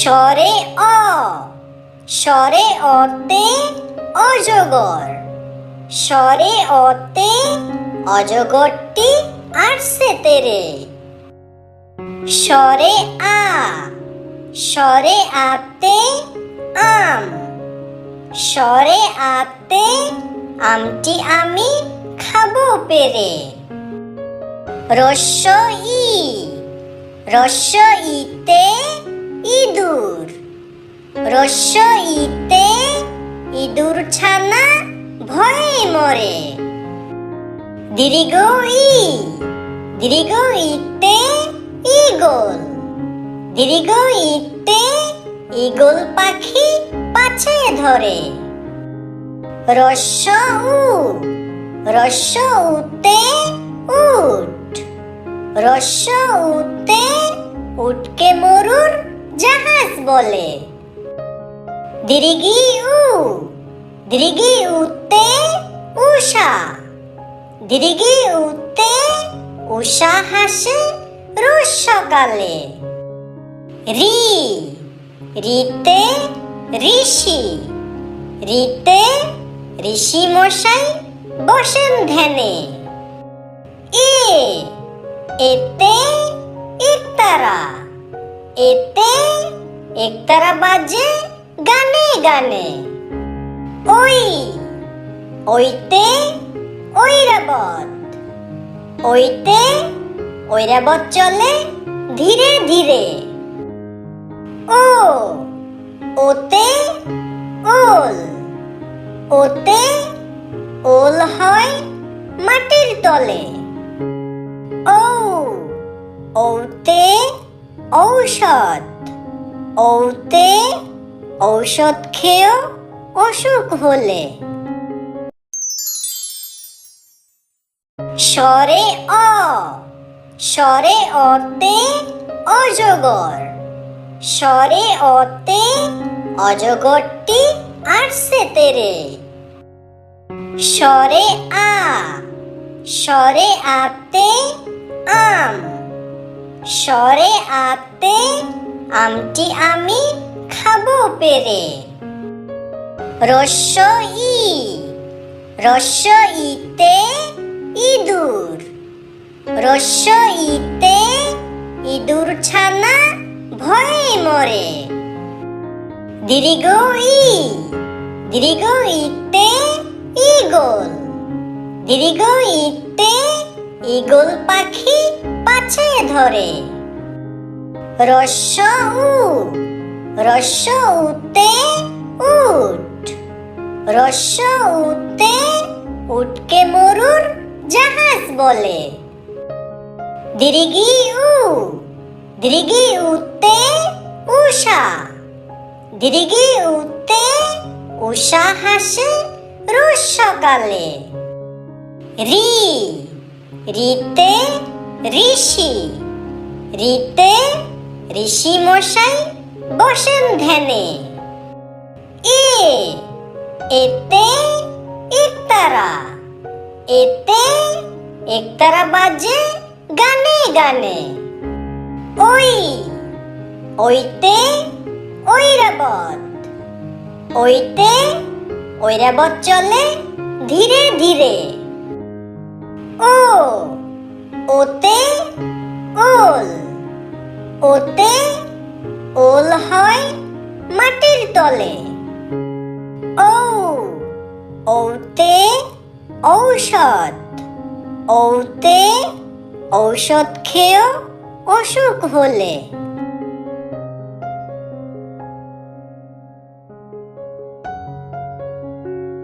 স্বরে অ, স্বরে অতে অজগর। স্বরে অতে অজগরটি আসছে তেরে। স্বরে আ, স্বরে আতে আম। স্বরে আতে আমটি আমি খাবো পেরে। রস্য ই, রস্য ইতে ইঁদুর। রস্য ইতে ইঁদুর ছানা ভয়ে মরে। দীর্ঘ ই, দীর্ঘ ইতে ঈগল। দীর্ঘ ইতে ঈগল পাখি পাছে ধরে। রস্য উ, রস্য উতে উট। রস্য উতে উটকে মরুর জাহাজ বলে। দীর্ঘি উ, দীর্ঘি উতে উষা। দীর্ঘি উতে উষা হাসে রোজ সকালে। রি, রিতে ঋষি। রিতে ঋষি মশাই বসেন ধ্যানে। এ, এতে একতারা। এতে একতারা বাজে গানে গানে। ওই, ওইতে ঐরাবত। ওইতে ঐরাবত চলে ধীরে ধীরে। ও, ওতে ওল। ওতে ওল হয় মাটির তলে। ঔ, ঔতে ঔষধ। ঔতে ঔষধ খেয়েও অসুখ হলে। স্বরে অ, স্বরে অতে অজগর। স্বরে অতে অজগরটি আসছে তেরে। স্বরে আ, স্বরে আতে আম। স্বরে আতে আমটি আমি খাবো পেরে। রস্য ই, রস্য ইতে ইঁদুর। রস্য ইতে ইঁদুর ছানা ভয়ে মরে। দীর্ঘ ই, দীর্ঘ ইতে ঈগল। দীর্ঘ ইতে ঈগল পাখি পাছে ধরে। রস্য উ, রস্য উতে উট। রস্য উতে উটকে মরুর জাহাজ বলে। দীর্ঘি উ, দীর্ঘি উতে উষা। দীর্ঘি উতে উষা হাসে রোজ সকালে। রি, রিতে ঋষি। রিতে ঋষি মশাই বসেন ধ্যানে। এ, এতে একতারা। এতে একতারা বাজে গানে গানে। ওই, ওইতে ঐরাবত। ওইতে ঐরাবত চলে ধীরে ধীরে। ও, ওতে ওল। ওতে ওল হয় মাটির তলে। ঔ, ঔতে ঔষধ। ঔতে ঔষধ খেয়েও অসুখ হলে।